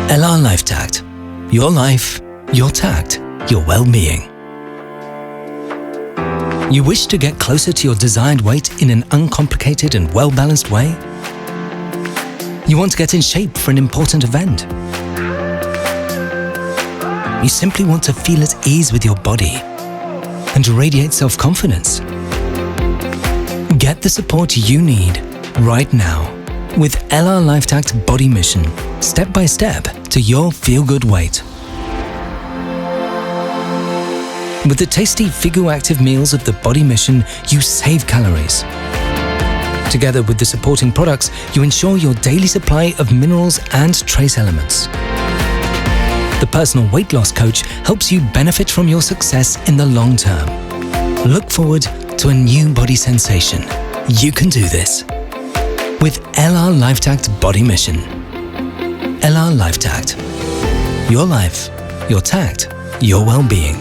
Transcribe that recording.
LR Life Tact. Your life, your tact, your well-being. You wish to get closer to your desired weight in an uncomplicated and well-balanced way? You want to get in shape for an important event? You simply want to feel at ease with your body and radiate self-confidence? Get the support you need right now with LR Life Tact Body Mission, step by step to your feel-good weight. With the tasty Figu Active meals of the Body Mission, you save calories. Together with the supporting products, you ensure your daily supply of minerals and trace elements. The personal weight loss coach helps you benefit from your success in the long term. Look forward to a new body sensation. You can do this with LR Life Tact Body Mission. LR Life Tact. Your life, your tact, your well-being.